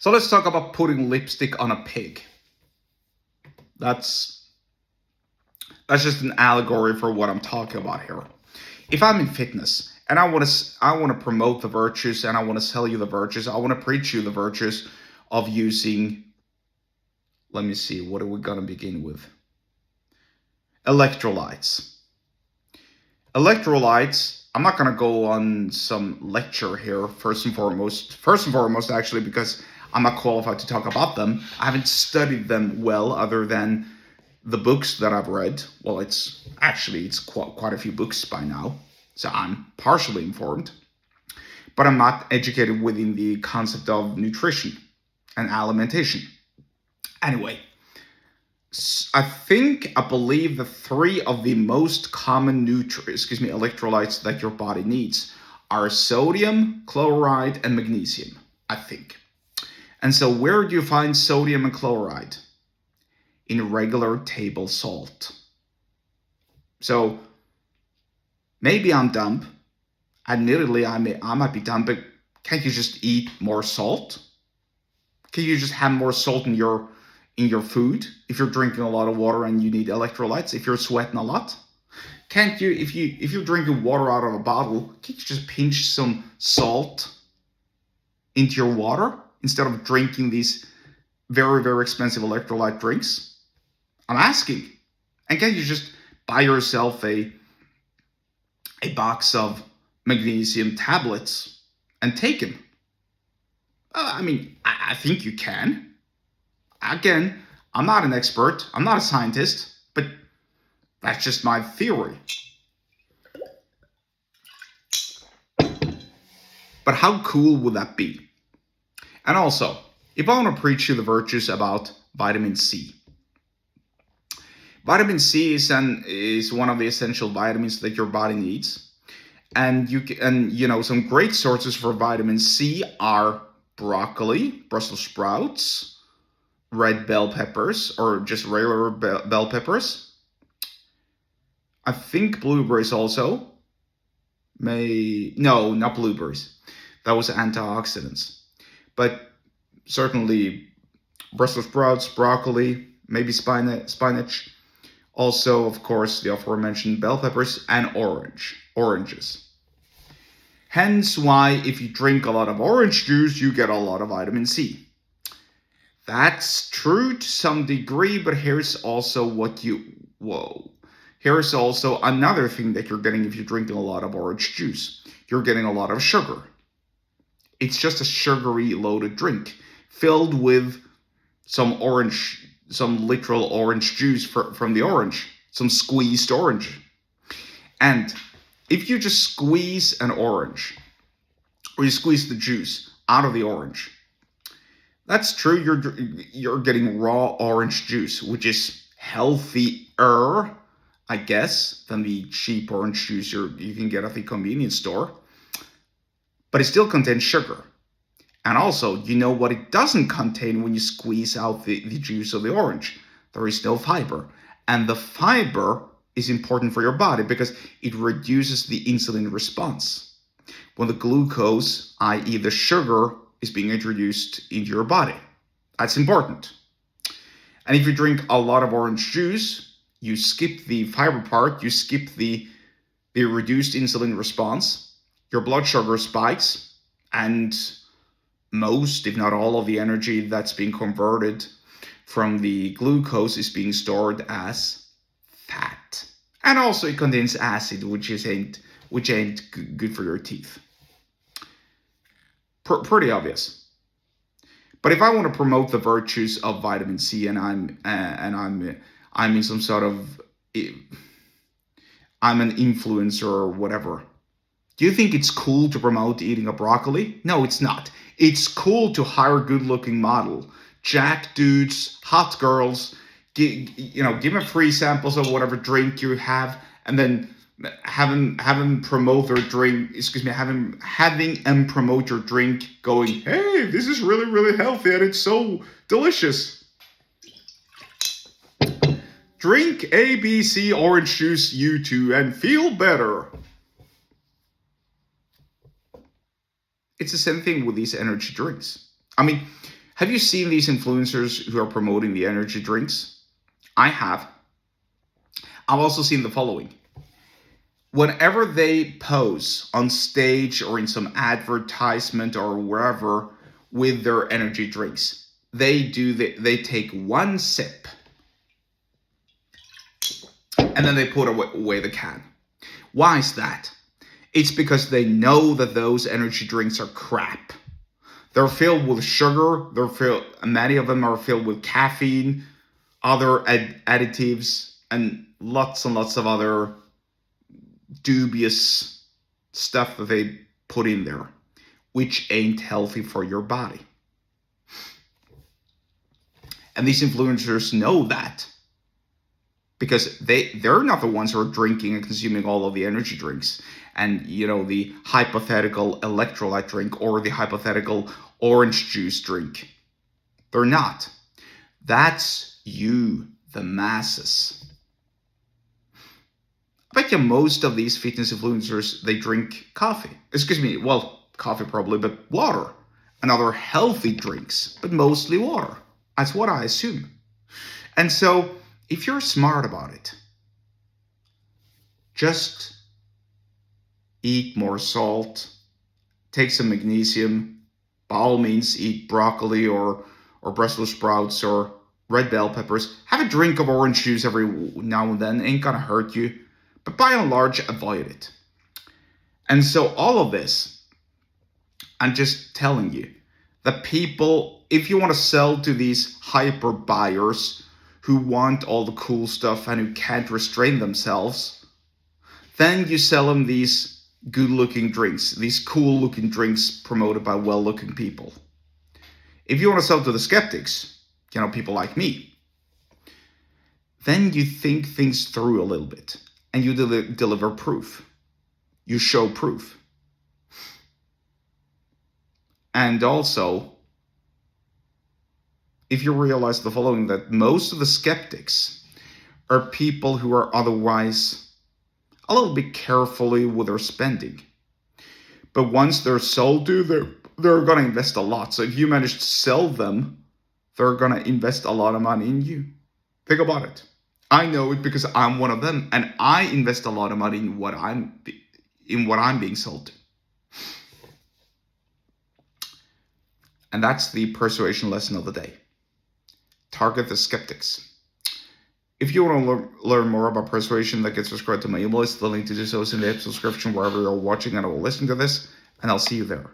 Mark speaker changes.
Speaker 1: So let's talk about putting lipstick on a pig. That's just an allegory for what I'm talking about here. If I'm in fitness and I want to promote the virtues and I want to sell you the virtues, I want to preach you the virtues of using, let me see, what are we going to begin with? Electrolytes. Electrolytes, I'm not going to go on some lecture here, first and foremost, actually, because I'm not qualified to talk about them. I haven't studied them well, other than the books that I've read. Well, it's quite a few books by now, so I'm partially informed. But I'm not educated within the concept of nutrition and alimentation. Anyway, I believe the three of the most common electrolytes that your body needs are sodium, chloride, and magnesium, I think. And so where do you find sodium and chloride? In regular table salt. So maybe I'm dumb. Admittedly, I might be dumb, but can't you just eat more salt? Can you just have more salt in your food if you're drinking a lot of water and you need electrolytes? If you're sweating a lot, can't you? If you're drinking water out of a bottle, can't you just pinch some salt into your water instead of drinking these very, very expensive electrolyte drinks? I'm asking. And can't you just buy yourself a box of magnesium tablets and take them? I think you can. Again, I'm not an expert. I'm not a scientist, but that's just my theory. But how cool would that be? And also, if I want to preach you the virtues about vitamin C. Vitamin C is one of the essential vitamins that your body needs. And some great sources for vitamin C are broccoli, Brussels sprouts, red bell peppers, or just regular bell peppers. I think blueberries also. No, not blueberries. That was antioxidants. But certainly Brussels sprouts, broccoli, maybe spinach. Also, of course, the aforementioned bell peppers and oranges. Hence why if you drink a lot of orange juice, you get a lot of vitamin C. That's true to some degree, but here's also Here's also another thing that you're getting if you're drinking a lot of orange juice. You're getting a lot of sugar. It's just a sugary loaded drink filled with some literal orange juice from the orange, some squeezed orange. And if you just squeeze an orange, or you squeeze the juice out of the orange, that's true, you're getting raw orange juice, which is healthier, I guess, than the cheap orange juice you can get at the convenience store. But it still contains sugar. And also, you know what it doesn't contain when you squeeze out the juice of the orange? There is no fiber. And the fiber is important for your body because it reduces the insulin response when the glucose, i.e. the sugar, is being introduced into your body. That's important. And if you drink a lot of orange juice, you skip the fiber part, you skip the reduced insulin response, your blood sugar spikes, and most, if not all, of the energy that's being converted from the glucose is being stored as fat. And also it contains acid, which ain't good for your teeth. Pretty obvious. But if I want to promote the virtues of vitamin C and I'm in some sort of, I'm an influencer or whatever, do you think it's cool to promote eating a broccoli? No, it's not. It's cool to hire a good-looking model, jack dudes, hot girls, give them free samples of whatever drink you have, and then having them promote their drink. Having them promote your drink, going, "Hey, this is really, really healthy and it's so delicious. Drink ABC orange juice, you too, and feel better." It's the same thing with these energy drinks. I mean, Have you seen these influencers who are promoting the energy drinks? I have. I've also seen the following. Whenever they pose on stage or in some advertisement or wherever with their energy drinks, they take one sip and then they put away the can. Why is that? It's because they know that those energy drinks are crap. They're filled with sugar. Many of them are filled with caffeine, other additives, and lots of other dubious stuff that they put in there, which ain't healthy for your body. And these influencers know that, because they're not the ones who are drinking and consuming all of the energy drinks and, the hypothetical electrolyte drink or the hypothetical orange juice drink. They're not. That's you, the masses. I bet you most of these fitness influencers, they drink coffee. Excuse me, well, coffee probably, but water and other healthy drinks, but mostly water. That's what I assume. And so, if you're smart about it, just eat more salt, take some magnesium, by all means eat broccoli or Brussels sprouts or red bell peppers. Have a drink of orange juice every now and then, ain't gonna hurt you, but by and large, avoid it. And so all of this, I'm just telling you, that people, if you want to sell to these hyper buyers who want all the cool stuff and who can't restrain themselves, then you sell them these good-looking drinks, these cool-looking drinks promoted by well-looking people. If you want to sell to the skeptics, people like me, then you think things through a little bit and you deliver proof. You show proof. And also, if you realize the following, that most of the skeptics are people who are otherwise a little bit carefully with their spending. But once they're sold to, they're going to invest a lot. So if you manage to sell them, they're going to invest a lot of money in you. Think about it. I know it because I'm one of them, and I invest a lot of money in what I'm being sold to. And that's the persuasion lesson of the day. Target the skeptics. If you want to learn more about persuasion, get subscribed to my email list. The link to do so is in the description wherever you're watching and or listening to this, and I'll see you there.